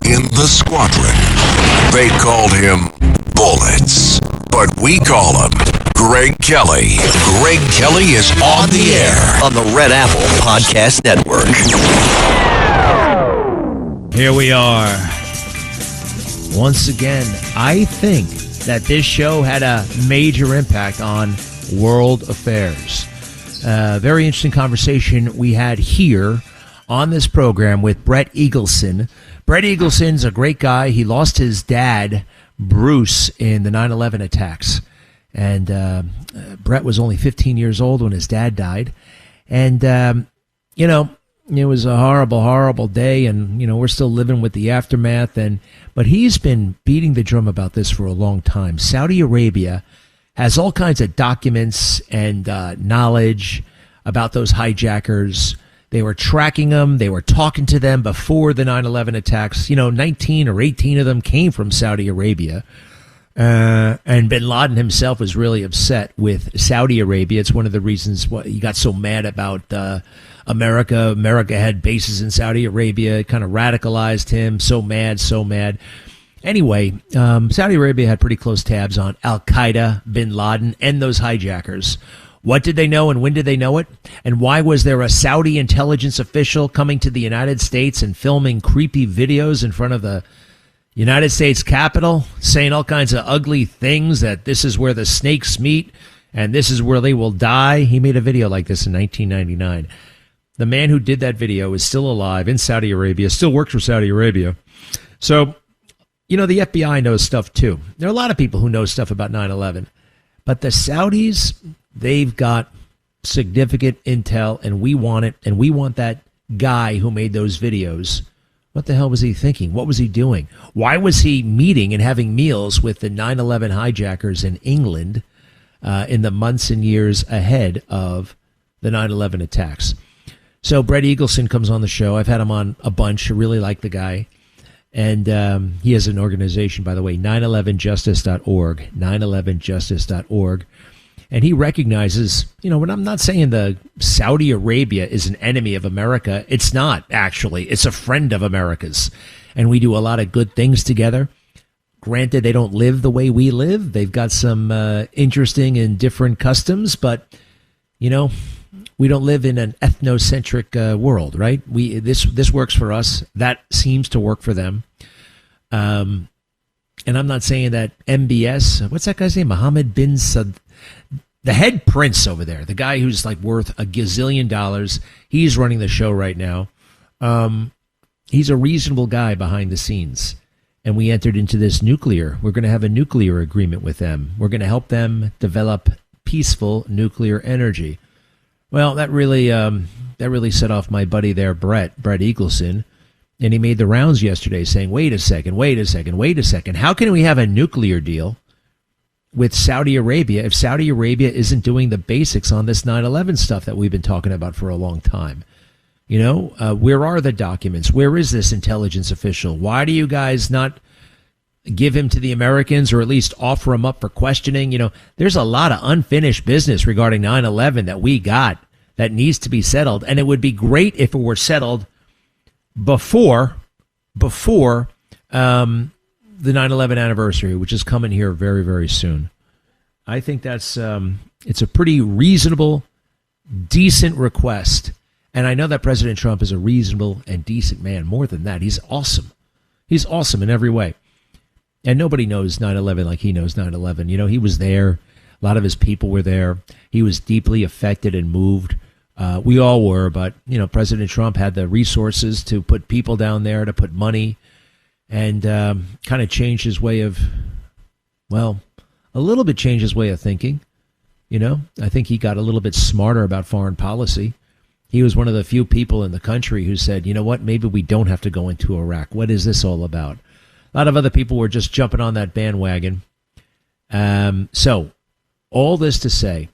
in the squadron. They called him Bullets, but we call him Greg Kelly. Greg Kelly is on the air on the Red Apple Podcast Network. Here we are. Once again, I think that this show had a major impact on world affairs. Very interesting conversation we had here on this program with Brett Eagleson. Brett Eagleson's a great guy. He lost his dad, Bruce, in the 9/11 attacks. And Brett was only 15 years old when his dad died. And, it was a horrible, horrible day. And, we're still living with the aftermath. But he's been beating the drum about this for a long time. Saudi Arabia has all kinds of documents and knowledge about those hijackers. They were tracking them. They were talking to them before the 9/11 attacks. 19 or 18 of them came from Saudi Arabia. And bin Laden himself was really upset with Saudi Arabia. It's one of the reasons why he got so mad about America. America had bases in Saudi Arabia. It kind of radicalized him. So mad, so mad. Anyway, Saudi Arabia had pretty close tabs on Al-Qaeda, bin Laden, and those hijackers. What did they know and when did they know it? And why was there a Saudi intelligence official coming to the United States and filming creepy videos in front of the United States Capitol, saying all kinds of ugly things, that this is where the snakes meet and this is where they will die? He made a video like this in 1999. The man who did that video is still alive in Saudi Arabia, still works for Saudi Arabia. So, the FBI knows stuff too. There are a lot of people who know stuff about 9/11. But the Saudis, they've got significant intel, and we want it. And we want that guy who made those videos. What the hell was he thinking? What was he doing? Why was he meeting and having meals with the 9/11 hijackers in England in the months and years ahead of the 9/11 attacks? So Brett Eagleson comes on the show. I've had him on a bunch. I really like the guy. And he has an organization, by the way, 911justice.org, 911justice.org. And he recognizes, when I'm not saying the Saudi Arabia is an enemy of America. It's not, actually. It's a friend of America's. And we do a lot of good things together. Granted, they don't live the way we live. They've got some interesting and different customs. But, we don't live in an ethnocentric world, right? This works for us. That seems to work for them. And I'm not saying that MBS, what's that guy's name? Mohammed bin Saud, the head prince over there, the guy who's like worth $1 gazillion. He's running the show right now. He's a reasonable guy behind the scenes. And we entered into this we're going to have a nuclear agreement with them. We're going to help them develop peaceful nuclear energy. Well, that really set off my buddy there, Brett Eagleson, and he made the rounds yesterday saying, wait a second. How can we have a nuclear deal with Saudi Arabia if Saudi Arabia isn't doing the basics on this 9/11 stuff that we've been talking about for a long time? Where are the documents? Where is this intelligence official? Why do you guys not give him to the Americans, or at least offer him up for questioning? There's a lot of unfinished business regarding 9/11 that we got that needs to be settled. And it would be great if it were settled before the 9/11 anniversary, which is coming here very, very soon. I think that's it's a pretty reasonable, decent request. And I know that President Trump is a reasonable and decent man. More than that, he's awesome. He's awesome in every way. And nobody knows 9/11 like he knows 9/11. He was there. A lot of his people were there. He was deeply affected and moved. We all were, but, President Trump had the resources to put people down there, to put money, and kind of change his way of, a little bit change his way of thinking. I think he got a little bit smarter about foreign policy. He was one of the few people in the country who said, you know what, maybe we don't have to go into Iraq. What is this all about? A lot of other people were just jumping on that bandwagon. So all this to say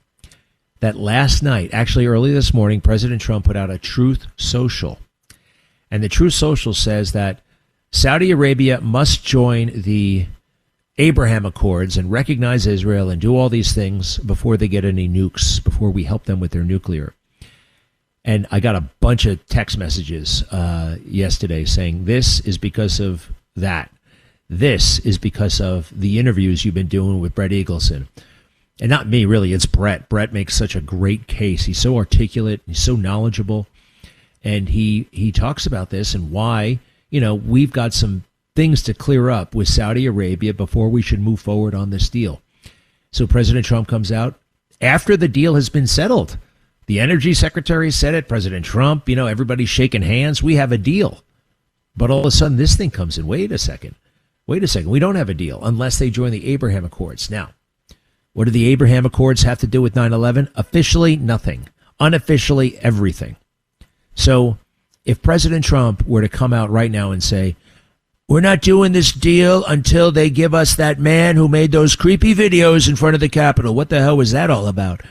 that last night, actually early this morning, President Trump put out a Truth Social. And the Truth Social says that Saudi Arabia must join the Abraham Accords and recognize Israel and do all these things before they get any nukes, before we help them with their nuclear. And I got a bunch of text messages yesterday saying this is because of that. This is because of the interviews you've been doing with Brett Eagleson. And not me, really. It's Brett. Brett makes such a great case. He's so articulate. He's so knowledgeable. And he talks about this and why, we've got some things to clear up with Saudi Arabia before we should move forward on this deal. So President Trump comes out after the deal has been settled. The energy secretary said it. President Trump, everybody's shaking hands. We have a deal. But all of a sudden, this thing comes in. Wait a second. We don't have a deal unless they join the Abraham Accords. Now, what do the Abraham Accords have to do with 9/11? Officially, nothing. Unofficially, everything. So if President Trump were to come out right now and say, we're not doing this deal until they give us that man who made those creepy videos in front of the Capitol. What the hell was that all about?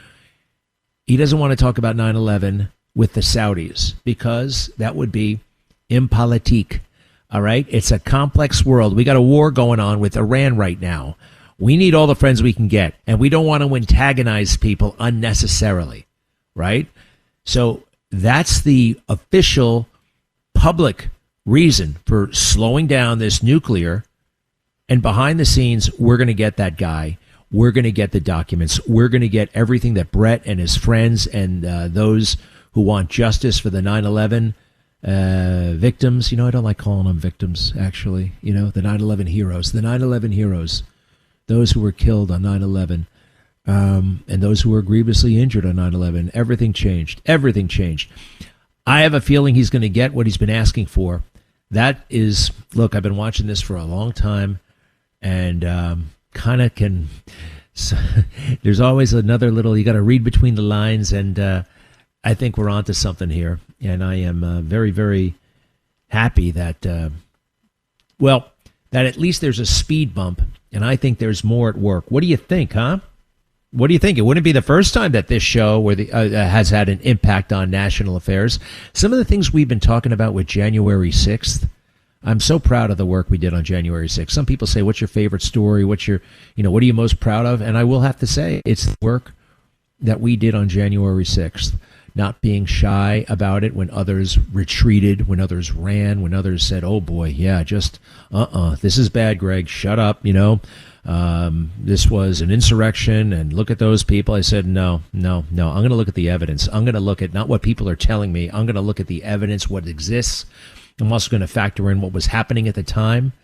He doesn't want to talk about 9/11 with the Saudis because that would be impolitique. All right? It's a complex world. We got a war going on with Iran right now. We need all the friends we can get, and we don't want to antagonize people unnecessarily, right? So that's the official public reason for slowing down this nuclear. And behind the scenes, we're going to get that guy. We're going to get the documents. We're going to get everything that Brett and his friends and those who want justice for the 9/11 victims. I don't like calling them victims, actually. The 9/11 heroes. The 9/11 heroes. Those who were killed on 9/11. And those who were grievously injured on 9/11. Everything changed. Everything changed. I have a feeling he's going to get what he's been asking for. That is, look, I've been watching this for a long time, and kind of can. So, there's always another little. You got to read between the lines, and I think we're onto something here. And I am very, very happy that, that at least there's a speed bump, and I think there's more at work. What do you think, huh? What do you think? It wouldn't be the first time that this show has had an impact on national affairs. Some of the things we've been talking about with January 6th, I'm so proud of the work we did on January 6th. Some people say, what's your favorite story? What are you most proud of? And I will have to say, it's the work that we did on January 6th. Not being shy about it when others retreated, when others ran, when others said, oh boy, yeah, just, this is bad, Greg, shut up, this was an insurrection, and look at those people. I said, no, I'm going to look at the evidence. I'm going to look at not what people are telling me. I'm going to look at the evidence, what exists. I'm also going to factor in what was happening at the time.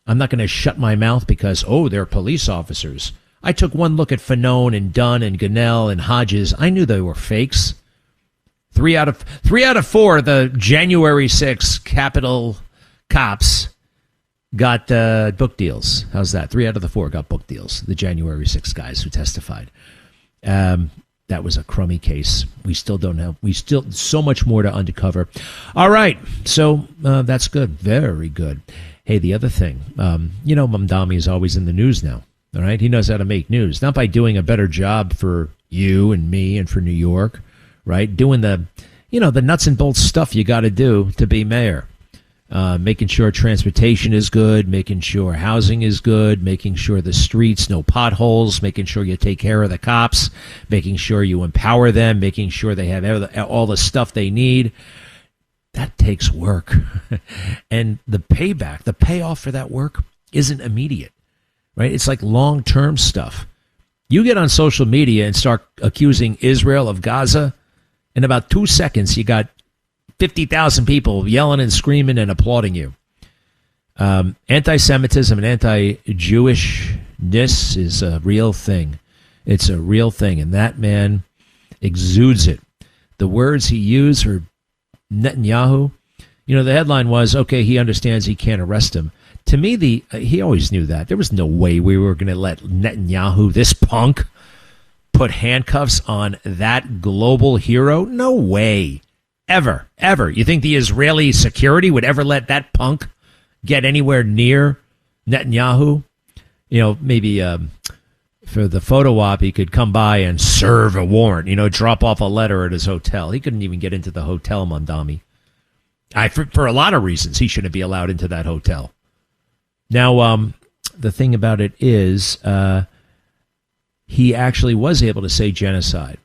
I'm not going to shut my mouth because, they're police officers. I took one look at Fanone and Dunn and Gunnell and Hodges. I knew they were fakes. Three out of 4 of the January 6th Capitol cops got book deals. How's that? 3 out of the 4 got book deals. The January 6th guys who testified. That was a crummy case. We still don't have. We still so much more to uncover. All right, so that's good. Very good. Hey, the other thing, Mamdani is always in the news now. All right, he knows how to make news, not by doing a better job for you and me and for New York. Right, doing the nuts and bolts stuff you got to do to be mayor, making sure transportation is good, making sure housing is good, making sure the streets, no potholes, making sure you take care of the cops, making sure you empower them, making sure they have all the stuff they need. That takes work, and the payoff for that work isn't immediate. Right, it's like long-term stuff. You get on social media and start accusing Israel of Gaza. In about 2 seconds, you got 50,000 people yelling and screaming and applauding you. Anti-Semitism and anti-Jewishness is a real thing. It's a real thing, and that man exudes it. The words he used for Netanyahu, the headline was, okay, he understands he can't arrest him. To me, he always knew that. There was no way we were going to let Netanyahu, this punk, put handcuffs on that global hero? No way. Ever. You think the Israeli security would ever let that punk get anywhere near Netanyahu? Maybe for the photo op, he could come by and serve a warrant, drop off a letter at his hotel. He couldn't even get into the hotel, Mamdani. For a lot of reasons, he shouldn't be allowed into that hotel. Now, the thing about it is, he actually was able to say genocide.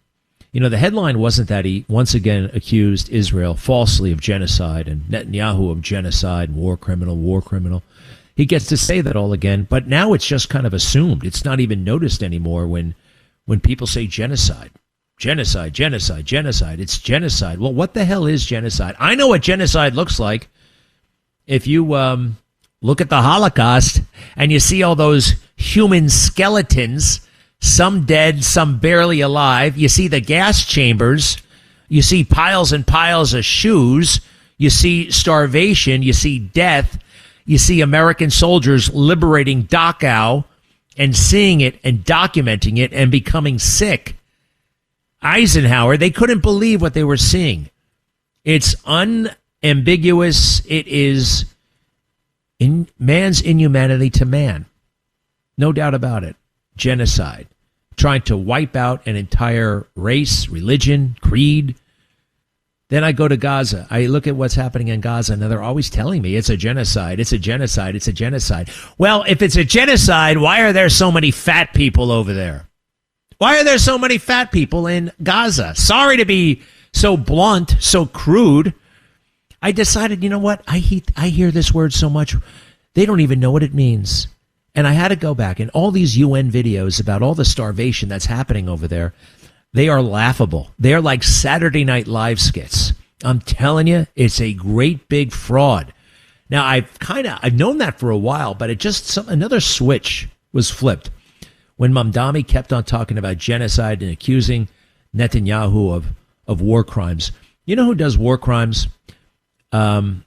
The headline wasn't that he once again accused Israel falsely of genocide and Netanyahu of genocide, war criminal, war criminal. He gets to say that all again, but now it's just kind of assumed. It's not even noticed anymore when people say genocide. Genocide, genocide, genocide. It's genocide. Well, what the hell is genocide? I know what genocide looks like. If you look at the Holocaust and you see all those human skeletons, some dead, some barely alive. You see the gas chambers. You see piles and piles of shoes. You see starvation. You see death. You see American soldiers liberating Dachau and seeing it and documenting it and becoming sick. Eisenhower, they couldn't believe what they were seeing. It's unambiguous. It is in man's inhumanity to man. No doubt about it. Genocide. Trying to wipe out an entire race, religion, creed. Then I go to Gaza. I look at what's happening in Gaza, and they're always telling me it's a genocide, it's a genocide, it's a genocide. Well, if it's a genocide, why are there so many fat people over there? Why are there so many fat people in Gaza? Sorry to be so blunt, so crude. I decided, you know what? I hear this word so much, they don't even know what it means. And I had to go back, and all these UN videos about all the starvation that's happening over there, they are laughable. They are like Saturday Night Live skits. I'm telling you, it's a great big fraud. Now, I've known that for a while, but another switch was flipped when Mamdani kept on talking about genocide and accusing Netanyahu of war crimes. You know who does war crimes? Hamas,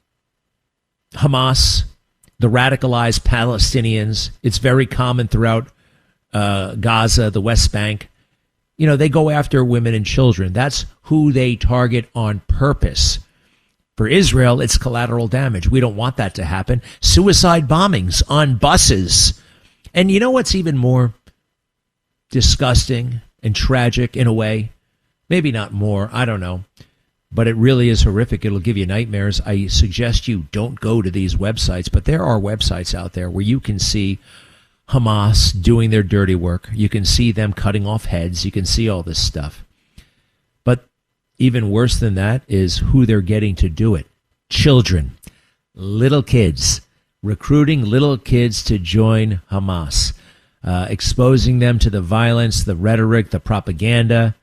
the radicalized Palestinians. It's very common throughout Gaza, the West Bank. They go after women and children. That's who they target on purpose. For Israel, it's collateral damage. We don't want that to happen. Suicide bombings on buses. And you know what's even more disgusting and tragic in a way? Maybe not more. I don't know. But it really is horrific. It'll give you nightmares. I suggest you don't go to these websites, but there are websites out there where you can see Hamas doing their dirty work. You can see them cutting off heads. You can see all this stuff. But even worse than that is who they're getting to do it. Children, little kids, recruiting little kids to join Hamas, exposing them to the violence, the rhetoric, the propaganda.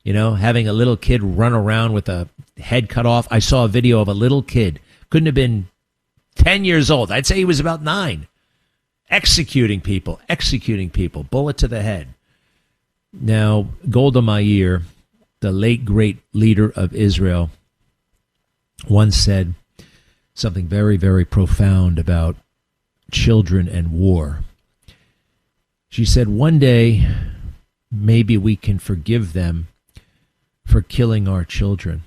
Having a little kid run around with a head cut off. I saw a video of a little kid, couldn't have been 10 years old. I'd say he was about 9. Executing people, bullet to the head. Now, Golda Meir, the late great leader of Israel, once said something very, very profound about children and war. She said, one day, maybe we can forgive them for killing our children,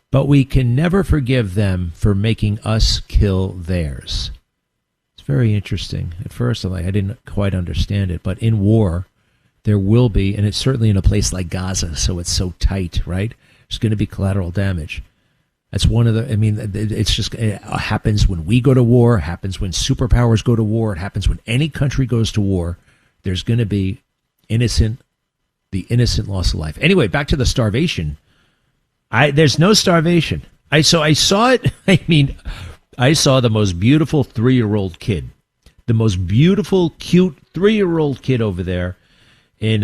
but we can never forgive them for making us kill theirs. It's very interesting. At first, I didn't quite understand it, but in war, there will be, and it's certainly in a place like Gaza, so it's so tight, right? There's going to be collateral damage. That's one of the, it happens when we go to war, it happens when superpowers go to war, it happens when any country goes to war. There's going to be the innocent loss of life. Anyway, back to the starvation. There's no starvation. I saw it. I saw the most beautiful 3-year-old kid, the most beautiful, cute 3-year-old kid over there in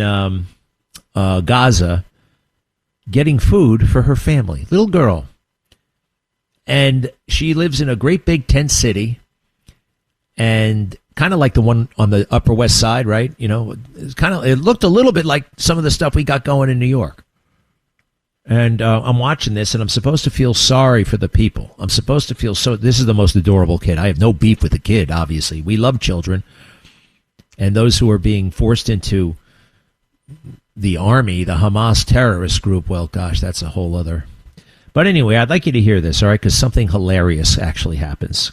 Gaza getting food for her family, little girl. And she lives in a great big tent city, and kind of like the one on the Upper West Side, right? It looked a little bit like some of the stuff we got going in New York. And I'm watching this, and I'm supposed to feel sorry for the people. I'm supposed to feel this is the most adorable kid. I have no beef with the kid, obviously. We love children. And those who are being forced into the army, the Hamas terrorist group, well, gosh, that's a whole other. But anyway, I'd like you to hear this, all right, because something hilarious actually happens.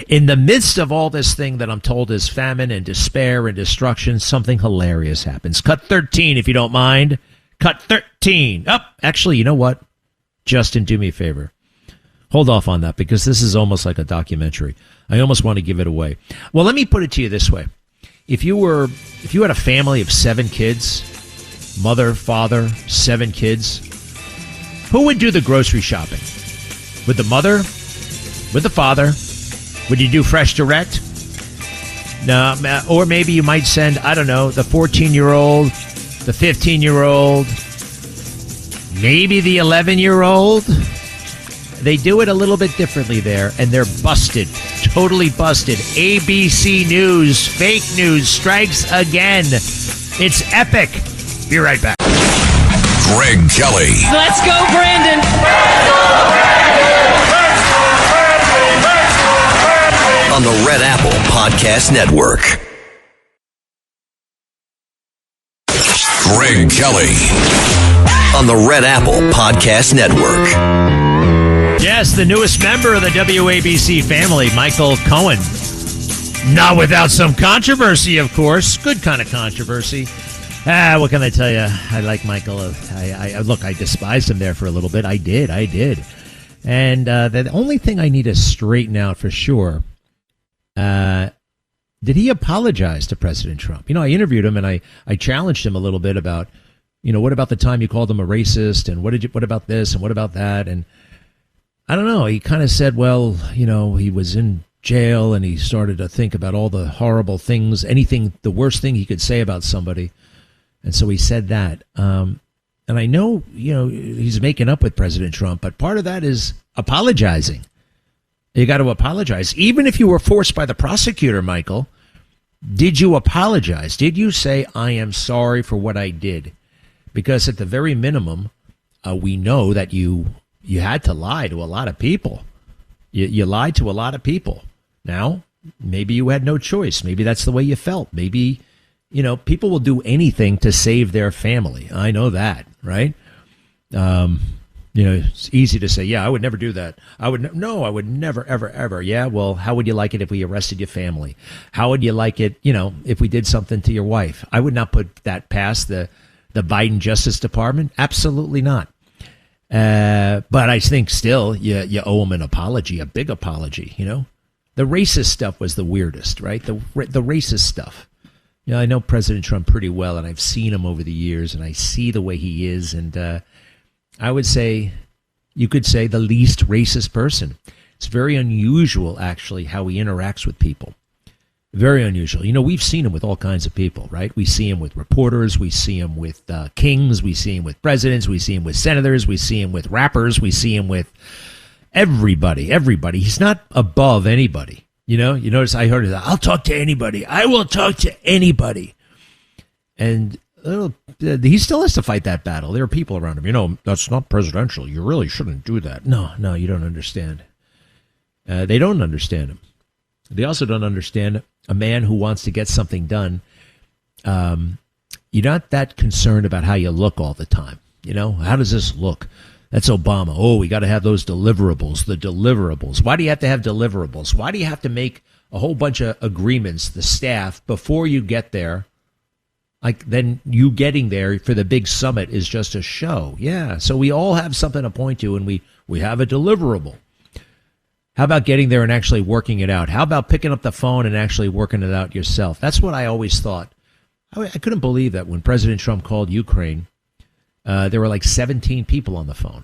In the midst of all this thing that I'm told is famine and despair and destruction, something hilarious happens. Cut 13, if you don't mind. Cut 13. Actually, you know what? Justin, do me a favor. Hold off on that, because this is almost like a documentary. I almost want to give it away. Well, let me put it to you this way. If you had a family of 7 kids, mother, father, 7 kids. Who would do the grocery shopping? With the mother? With the father? Would you do fresh direct? No, or maybe you might send, I don't know, the 14-year-old, the 15-year-old, maybe the 11-year-old. They do it a little bit differently there, and they're busted, totally busted. ABC News, fake news strikes again. It's epic. Be right back. Greg Kelly. Let's go, Brandon. On the Red Apple Podcast Network. Greg Kelly. On the Red Apple Podcast Network. Yes, the newest member of the WABC family, Michael Cohen. Not without some controversy, of course. Good kind of controversy. What can I tell you? I like Michael. Look, I despised him there for a little bit. I did. And the only thing I need to straighten out for sure, did he apologize to President Trump? I interviewed him and I challenged him a little bit about, what about the time you called him a racist, and what about this and what about that? And I don't know. He kind of said, well, he was in jail and he started to think about all the horrible things, the worst thing he could say about somebody. And so he said that. And I know, he's making up with President Trump, but part of that is apologizing. You got to apologize. Even if you were forced by the prosecutor, Michael, did you apologize? Did you say, I am sorry for what I did? Because at the very minimum, we know that you had to lie to a lot of people. You lied to a lot of people. Now, maybe you had no choice. Maybe that's the way you felt. Maybe, people will do anything to save their family. I know that, right? It's easy to say, yeah, I would never do that. I would never, ever, ever. Yeah, well, how would you like it if we arrested your family? How would you like it, if we did something to your wife? I would not put that past the Biden Justice Department. Absolutely not. But I think still you owe him an apology, a big apology, The racist stuff was the weirdest, right? The racist stuff. I know President Trump pretty well, and I've seen him over the years, and I see the way he is, and I would say, you could say, the least racist person. It's very unusual, actually, how he interacts with people. Very unusual. We've seen him with all kinds of people, right? We see him with reporters. We see him with kings. We see him with presidents. We see him with senators. We see him with rappers. We see him with everybody. He's not above anybody. You notice I heard that. I'll talk to anybody. I will talk to anybody. And he still has to fight that battle. There are people around him. That's not presidential. You really shouldn't do that. No, you don't understand. They don't understand him. They also don't understand a man who wants to get something done. You're not that concerned about how you look all the time. How does this look? That's Obama. Oh, we got to have those deliverables, the deliverables. Why do you have to have deliverables? Why do you have to make a whole bunch of agreements, the staff, before you get there? Like, then you getting there for the big summit is just a show. Yeah, so we all have something to point to, and we have a deliverable. How about getting there and actually working it out? How about picking up the phone and actually working it out yourself? That's what I always thought. I couldn't believe that when President Trump called Ukraine, there were like 17 people on the phone,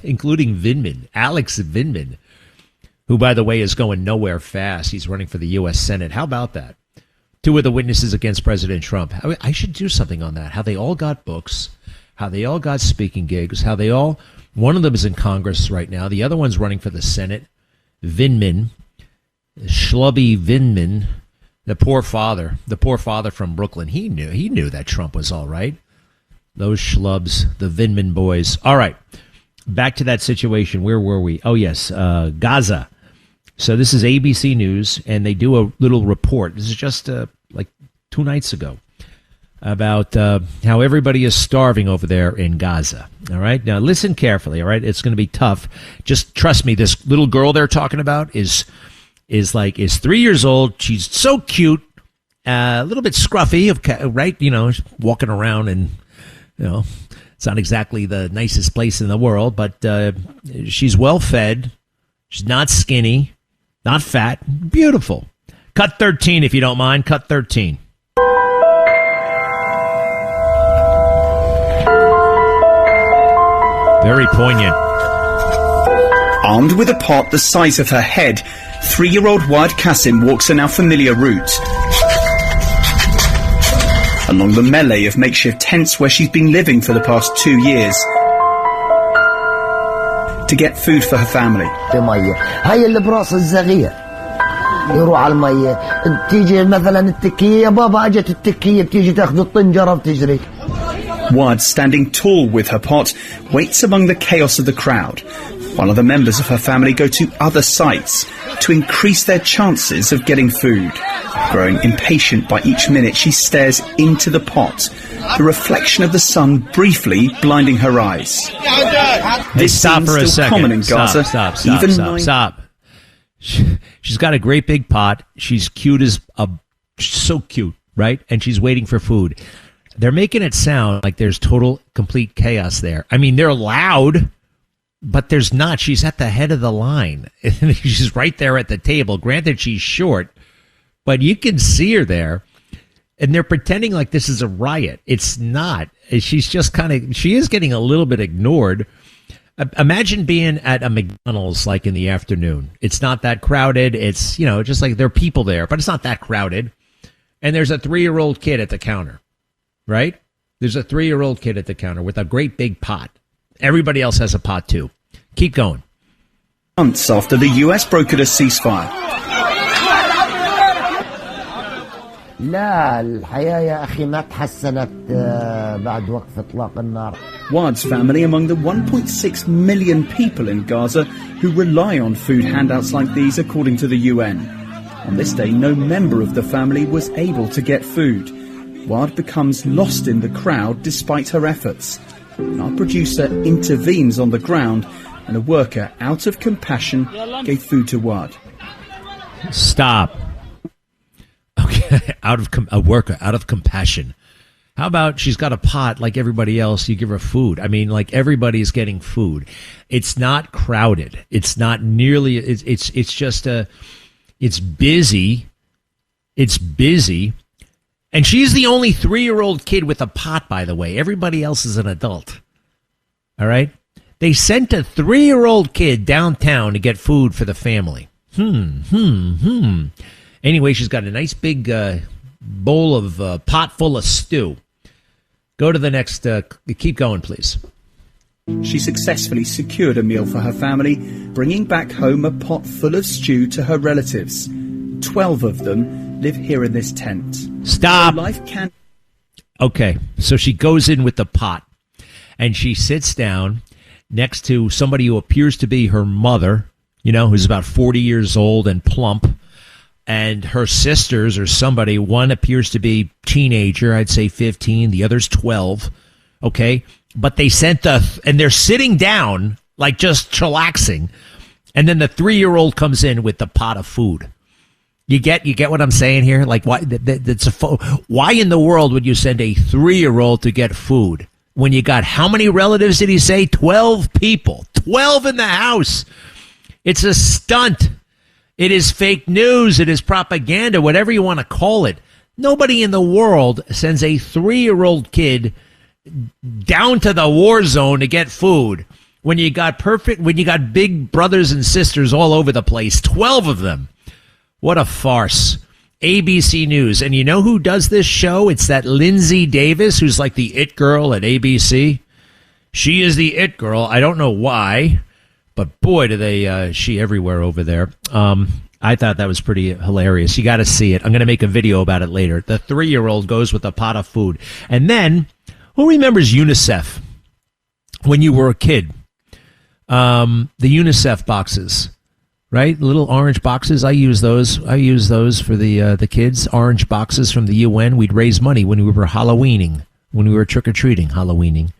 including Vindman, Alex Vindman, who, by the way, is going nowhere fast. He's running for the U.S. Senate. How about that? 2 of the witnesses against President Trump. I should do something on that. How they all got books, how they all got speaking gigs, one of them is in Congress right now. The other one's running for the Senate. Vindman, Schlubby Vindman, the poor father from Brooklyn. He knew that Trump was all right. Those schlubs, the Vindman boys. All right, back to that situation. Where were we? Oh, yes, Gaza. So this is ABC News, and they do a little report. This is just like 2 nights ago about how everybody is starving over there in Gaza. All right, now listen carefully. All right, it's going to be tough. Just trust me. This little girl they're talking about is 3 years old. She's so cute, a little bit scruffy, right? Walking around and it's not exactly the nicest place in the world, but she's well fed. She's not skinny, not fat, beautiful. Cut 13, if you don't mind. Cut 13. Very poignant. Armed with a pot the size of her head, 3-year-old Wad Qasim walks a now familiar route along the melee of makeshift tents where she's been living for the past 2 years to get food for her family. هاي اللي براس الزغير يروح على المية تيجي مثلا التكية بابا اجت التكية بتيجي تاخذ الطنجرة وتجري. Wad, standing tall with her pot, waits among the chaos of the crowd, while other members of her family go to other sites to increase their chances of getting food. Growing impatient by each minute, she stares into the pot, the reflection of the sun briefly blinding her eyes. This Stop for a still second. common in Gaza. Stop. She's got a great big pot. She's cute as so cute, right? And she's waiting for food. They're making it sound like there's total, complete chaos there. I mean, they're loud, but there's not. She's at the head of the line. She's right there at the table. Granted, she's short, but you can see her there. And they're pretending like this is a riot. It's not. She's just she is getting a little bit ignored. Imagine being at a McDonald's like in the afternoon. It's not that crowded. It's, just like there are people there, but it's not that crowded. And there's a 3-year-old kid at the counter, right? There's a 3-year-old kid at the counter with a great big pot. Everybody else has a pot too. Keep going. Months after the US brokered a ceasefire. لا الحياة يا أخي ما تحسنت بعد وقف إطلاق النار. Wad's family among the 1.6 million people in Gaza who rely on food handouts like these, according to the UN. On this day, no member of the family was able to get food. Wad becomes lost in the crowd despite her efforts. Our producer intervenes on the ground, and a worker, out of compassion, gave food to Wad. Stop. Okay, a worker, out of compassion. How about she's got a pot like everybody else, you give her food. I mean, like everybody's getting food. It's not crowded. It's not nearly, it's just it's busy. It's busy. And she's the only 3-year-old kid with a pot, by the way. Everybody else is an adult. All right? They sent a 3-year-old kid downtown to get food for the family. Anyway, she's got a nice big bowl of pot full of stew. Go to the next, keep going, please. She successfully secured a meal for her family, bringing back home a pot full of stew to her relatives. 12 of them live here in this tent. Stop. Life can. Okay, so she goes in with the pot, and she sits down next to somebody who appears to be her mother, who's about 40 years old and plump, and her sisters or somebody. One appears to be teenager, I'd say 15, the other's 12, okay? But they sent and they're sitting down, like just chillaxing, and then the 3-year-old comes in with the pot of food. You get what I'm saying here? Like, why in the world would you send a 3-year-old to get food when you got, how many relatives did he say? 12 people. 12 in the house. It's a stunt. It is fake news. It is propaganda, whatever you want to call it. Nobody in the world sends a 3-year-old kid down to the war zone to get food when you got big brothers and sisters all over the place, 12 of them. What a farce. ABC News. And you know who does this show? It's that Lindsay Davis, who's like the it girl at ABC. She is the it girl. I don't know why, but boy, do they she everywhere over there. I thought that was pretty hilarious. You got to see it. I'm going to make a video about it later. The 3-year-old goes with a pot of food. And then, who remembers UNICEF when you were a kid? The UNICEF boxes. Right? Little orange boxes. I use those for the kids. Orange boxes from the UN. We'd raise money when we were Halloweening, when we were trick-or-treating, Halloweening.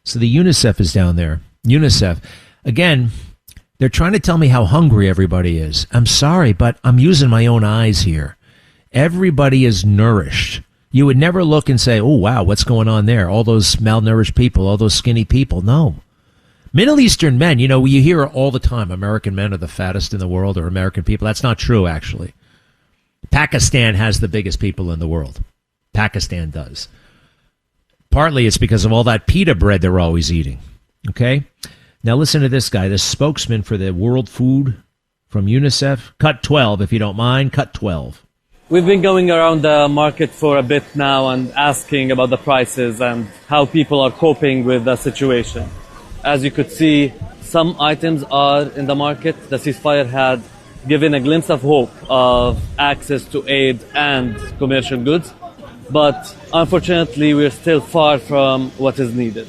So the UNICEF is down there. UNICEF. Again, they're trying to tell me how hungry everybody is. I'm sorry, but I'm using my own eyes here. Everybody is nourished. You would never look and say, oh, wow, what's going on there? All those malnourished people, all those skinny people. No. Middle Eastern men, you hear all the time, American men are the fattest in the world, or American people. That's not true, actually. Pakistan has the biggest people in the world. Pakistan does. Partly it's because of all that pita bread they're always eating. Okay? Now listen to this guy, the spokesman for the World Food from UNICEF. Cut 12, if you don't mind. Cut 12. We've been going around the market for a bit now and asking about the prices and how people are coping with the situation. As you could see, some items are in the market. The ceasefire had given a glimpse of hope of access to aid and commercial goods. But unfortunately, we're still far from what is needed.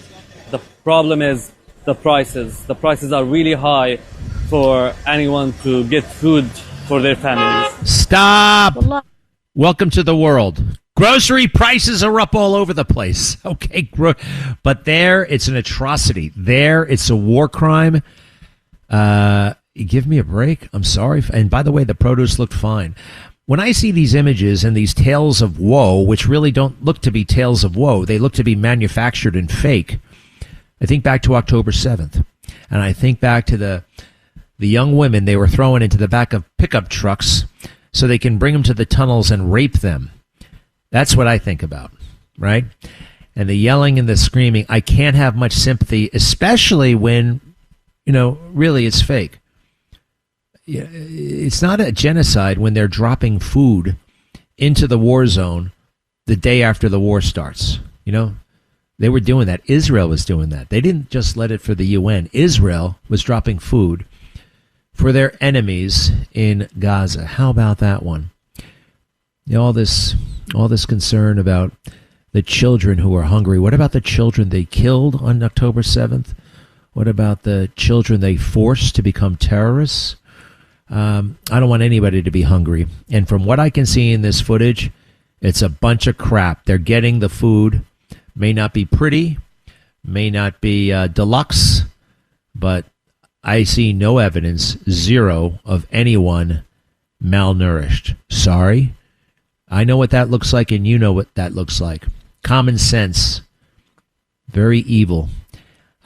The problem is the prices. The prices are really high for anyone to get food for their families. Stop! Welcome to the world. Grocery prices are up all over the place. Okay, but there it's an atrocity. There it's a war crime. Give me a break. I'm sorry. And by the way, the produce looked fine. When I see these images and these tales of woe, which really don't look to be tales of woe, they look to be manufactured and fake. I think back to October 7th, and I think back to the young women they were throwing into the back of pickup trucks so they can bring them to the tunnels and rape them. That's what I think about, right? And the yelling and the screaming. I can't have much sympathy, especially when, really it's fake. It's not a genocide when they're dropping food into the war zone the day after the war starts. They were doing that. Israel was doing that. They didn't just let it for the UN. Israel was dropping food for their enemies in Gaza. How about that one? All this concern about the children who are hungry. What about the children they killed on October 7th? What about the children they forced to become terrorists? I don't want anybody to be hungry. And from what I can see in this footage, it's a bunch of crap. They're getting the food. May not be pretty, may not be deluxe, but I see no evidence, zero, of anyone malnourished. Sorry. I know what that looks like, and you know what that looks like. Common sense. Very evil.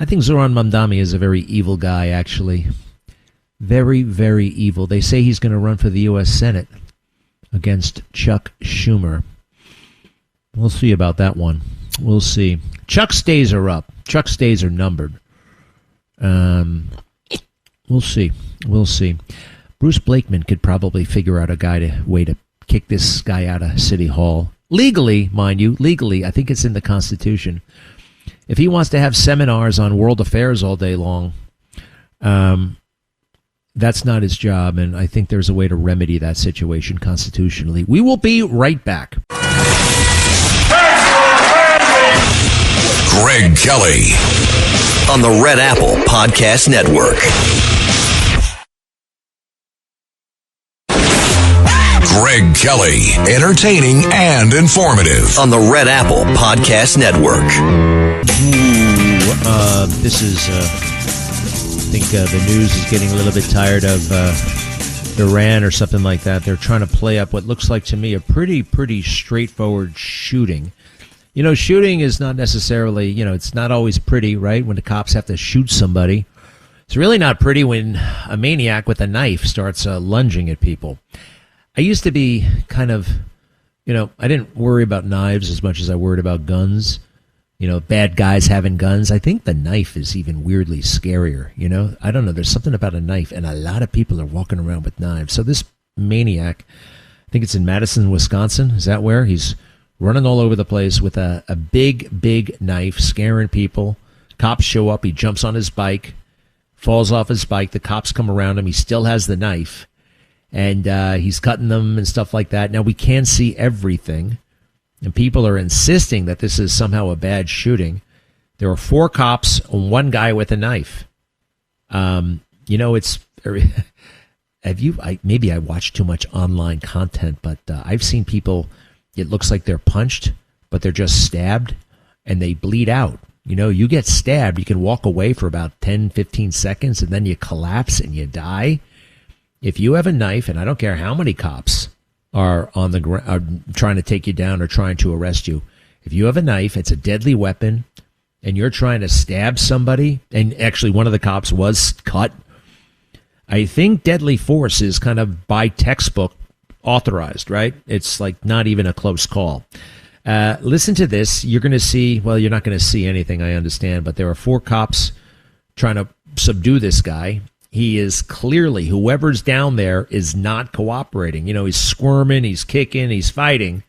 I think Zoran Mamdani is a very evil guy, actually. Very, very evil. They say he's going to run for the U.S. Senate against Chuck Schumer. We'll see about that one. We'll see. Chuck's days are up. Chuck's days are numbered. We'll see. We'll see. Bruce Blakeman could probably figure out a way to kick this guy out of City Hall. Legally, mind you, legally, I think it's in the Constitution. If he wants to have seminars on world affairs all day long, that's not his job, and I think there's a way to remedy that situation constitutionally. We will be right back. Greg Kelly on the Red Apple Podcast Network. Greg Kelly, entertaining and informative on the Red Apple Podcast Network. This is, I think the news is getting a little bit tired of Iran or something like that. They're trying to play up what looks like to me a pretty straightforward shooting. Shooting is not necessarily, it's not always pretty, right? When the cops have to shoot somebody. It's really not pretty when a maniac with a knife starts lunging at people. I used to be kind of, I didn't worry about knives as much as I worried about guns. Bad guys having guns. I think the knife is even weirdly scarier, I don't know. There's something about a knife, and a lot of people are walking around with knives. So this maniac, I think it's in Madison, Wisconsin. Is that where? He's running all over the place with a big knife, scaring people. Cops show up. He jumps on his bike, falls off his bike. The cops come around him. He still has the knife, and he's cutting them and stuff like that. Now, we can't see everything, and people are insisting that this is somehow a bad shooting. There are 4 cops and 1 guy with a knife. It's very... maybe I watch too much online content, but I've seen people... It looks like they're punched, but they're just stabbed, and they bleed out. You get stabbed, you can walk away for about 10, 15 seconds, and then you collapse and you die. If you have a knife, and I don't care how many cops are on the ground, are trying to take you down or trying to arrest you, if you have a knife, it's a deadly weapon, and you're trying to stab somebody, and actually one of the cops was cut, I think deadly force is kind of by textbook authorized, right? It's like not even a close call. Listen to this. You're going to see, well, you're not going to see anything, I understand, but there are 4 cops trying to subdue this guy. He is clearly, whoever's down there is not cooperating. He's squirming, he's kicking, he's fighting.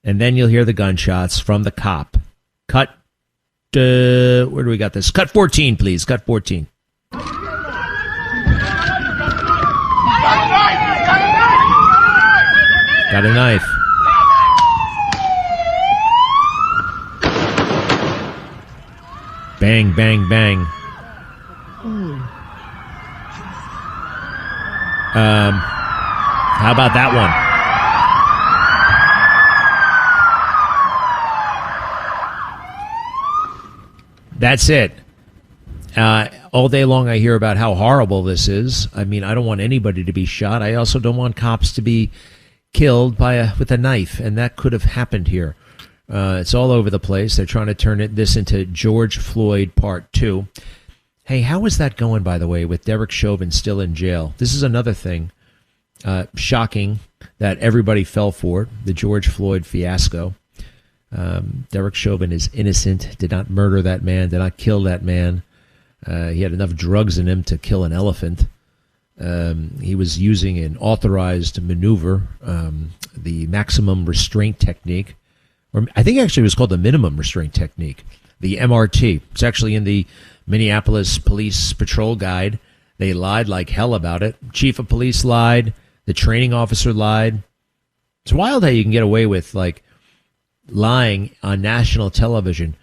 And then you'll hear the gunshots from the cop. Cut, where do we got this? Cut 14, please. Cut 14. Got a knife. Bang, bang, bang. How about that one? That's it. All day long I hear about how horrible this is. I mean, I don't want anybody to be shot. I also don't want cops to be killed with a knife, and that could have happened here. It's all over the place. They're trying to turn this into George Floyd Part 2. Hey, how is that going, by the way, with Derek Chauvin still in jail? This is another thing shocking that everybody fell for, the George Floyd fiasco. Derek Chauvin is innocent, did not murder that man, did not kill that man. He had enough drugs in him to kill an elephant. He was using an authorized maneuver, the maximum restraint technique, or I think actually it was called the minimum restraint technique, the MRT. It's actually in the Minneapolis Police Patrol Guide. They lied like hell about it. Chief of police lied. The training officer lied. It's wild how you can get away with lying on national television.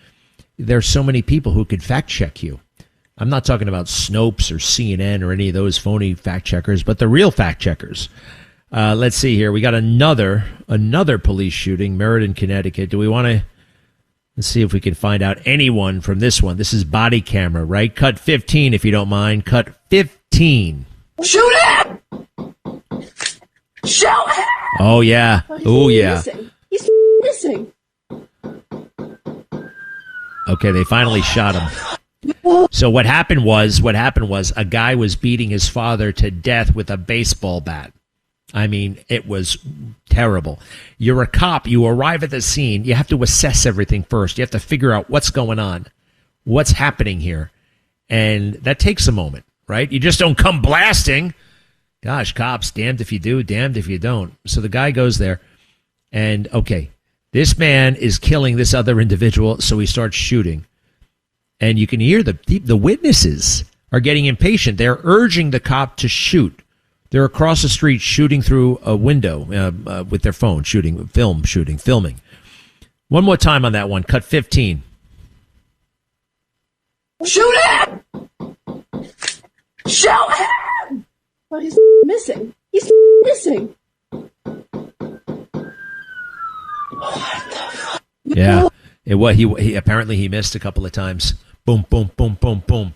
There's so many people who could fact check you. I'm not talking about Snopes or CNN or any of those phony fact checkers, but the real fact checkers. Let's see here. We got another police shooting, Meriden, Connecticut. Do we want to? Let's see if we can find out anyone from this one. This is body camera, right? Cut 15, if you don't mind. Cut 15. Shoot him! Shoot him! Oh, yeah. Oh, yeah. He's missing. Okay, they finally shot him. So what happened was a guy was beating his father to death with a baseball bat. I mean, it was terrible. You're a cop. You arrive at the scene. You have to assess everything first. You have to figure out what's going on, what's happening here. And that takes a moment, right? You just don't come blasting. Gosh, cops, damned if you do, damned if you don't. So the guy goes there and, okay, this man is killing this other individual, so he starts shooting. And you can hear the witnesses are getting impatient. They're urging the cop to shoot. They're across the street shooting through a window with their phone, filming. One more time on that one. Cut 15. Shoot him! Shoot him! Oh, he's missing. He's missing. Yeah. He apparently he missed a couple of times. Boom, boom, boom, boom, boom.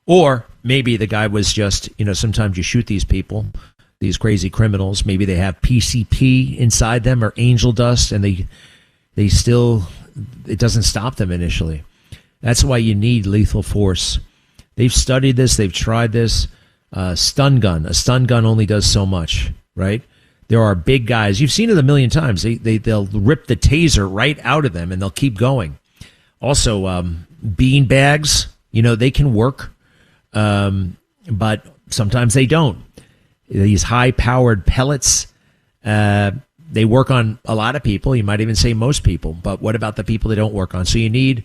Or maybe the guy was just, sometimes you shoot these people, these crazy criminals. Maybe they have PCP inside them or angel dust, and they still, it doesn't stop them initially. That's why you need lethal force. They've studied this. They've tried this. Stun gun. A stun gun only does so much, right? There are big guys. You've seen it a million times. They'll rip the taser right out of them, and they'll keep going. Also, bean bags, they can work. But sometimes they don't. These high-powered pellets, they work on a lot of people. You might even say most people. But what about the people they don't work on? So you need,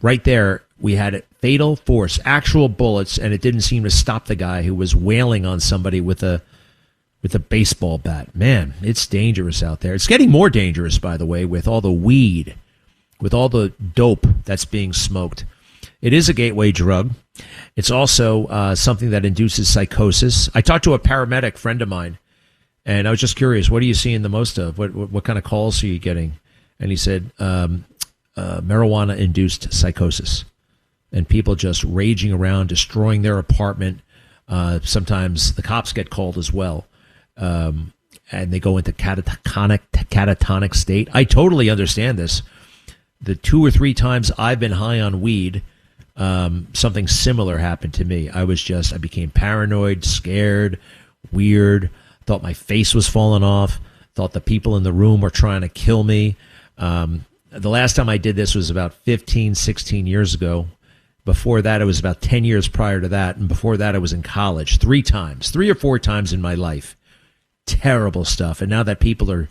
right there, we had fatal force, actual bullets, and it didn't seem to stop the guy who was wailing on somebody with a baseball bat. Man, it's dangerous out there. It's getting more dangerous, by the way, with all the weed, with all the dope that's being smoked. It is a gateway drug. It's also something that induces psychosis. I talked to a paramedic friend of mine, and I was just curious, what are you seeing the most of? What kind of calls are you getting? And he said, marijuana-induced psychosis, and people just raging around, destroying their apartment. Sometimes the cops get called as well, and they go into catatonic state. I totally understand this. The 2 or 3 times I've been high on weed, something similar happened to me. I became paranoid, scared, weird, thought my face was falling off, thought the people in the room were trying to kill me. The last time I did this was about 15, 16 years ago. Before that, it was about 10 years prior to that. And before that, I was in college 3 or 4 times in my life. Terrible stuff. And now that people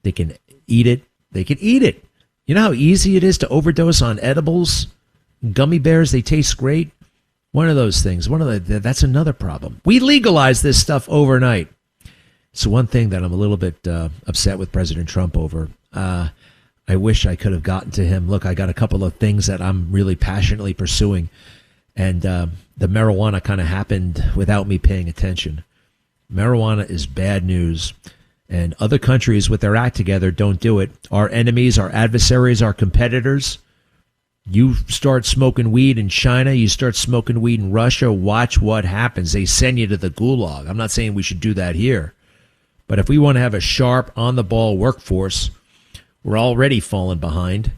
they can eat it. They can eat it. You know how easy it is to overdose on edibles? Gummy bears, they taste great. One of those things. That's another problem. We legalized this stuff overnight. It's one thing that I'm a little bit upset with President Trump over. I wish I could have gotten to him. Look, I got a couple of things that I'm really passionately pursuing. And the marijuana kind of happened without me paying attention. Marijuana is bad news. And other countries with their act together don't do it. Our enemies, our adversaries, our competitors. You start smoking weed in China, you start smoking weed in Russia, watch what happens. They send you to the gulag. I'm not saying we should do that here. But if we want to have a sharp, on-the-ball workforce, we're already falling behind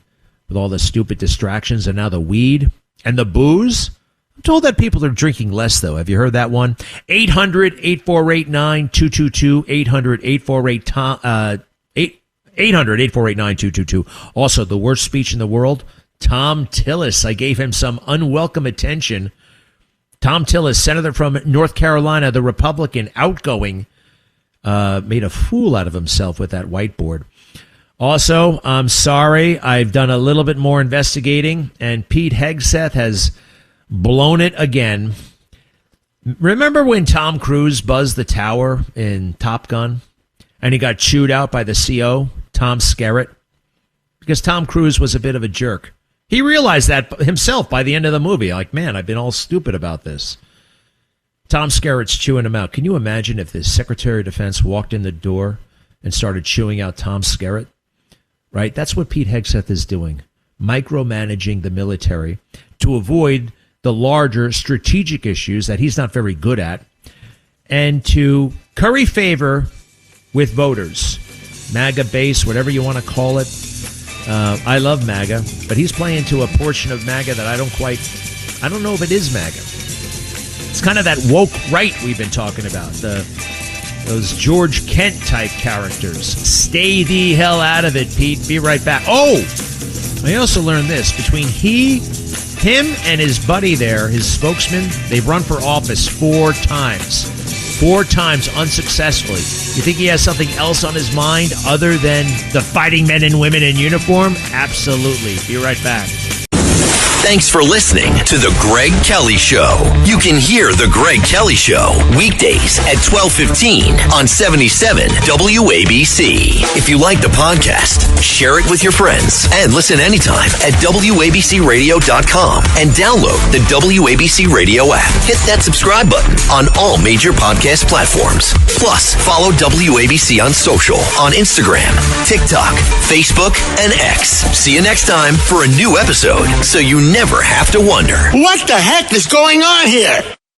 with all the stupid distractions and now the weed and the booze. I'm told that people are drinking less, though. Have you heard that one? 800-848-9222, 800-848-9222. Also, the worst speech in the world, Tom Tillis. I gave him some unwelcome attention. Tom Tillis, senator from North Carolina, the Republican, outgoing, made a fool out of himself with that whiteboard. Also, I'm sorry, I've done a little bit more investigating, and Pete Hegseth has blown it again. Remember when Tom Cruise buzzed the tower in Top Gun, and he got chewed out by the CO, Tom Skerritt? Because Tom Cruise was a bit of a jerk. He realized that himself by the end of the movie. Like, man, I've been all stupid about this. Tom Skerritt's chewing him out. Can you imagine if the Secretary of Defense walked in the door and started chewing out Tom Skerritt? Right? That's what Pete Hegseth is doing. Micromanaging the military to avoid the larger strategic issues that he's not very good at and to curry favor with voters. MAGA base, whatever you want to call it. I love MAGA, but he's playing to a portion of MAGA that I don't know if it is MAGA. It's kind of that woke right we've been talking about. Those George Kent type characters. Stay the hell out of it, Pete. Be right back. Oh, I also learned this. Between him and his buddy there, his spokesman, they've run for office 4 times. 4 times unsuccessfully. You think he has something else on his mind other than the fighting men and women in uniform? Absolutely. Be right back. Thanks for listening to The Greg Kelly Show. You can hear The Greg Kelly Show weekdays at 12:15 on 77 WABC. If you like the podcast, share it with your friends and listen anytime at WABCRadio.com and download the WABC Radio app. Hit that subscribe button on all major podcast platforms. Plus, follow WABC on social on Instagram, TikTok, Facebook, and X. See you next time for a new episode so you never have to wonder. What the heck is going on here?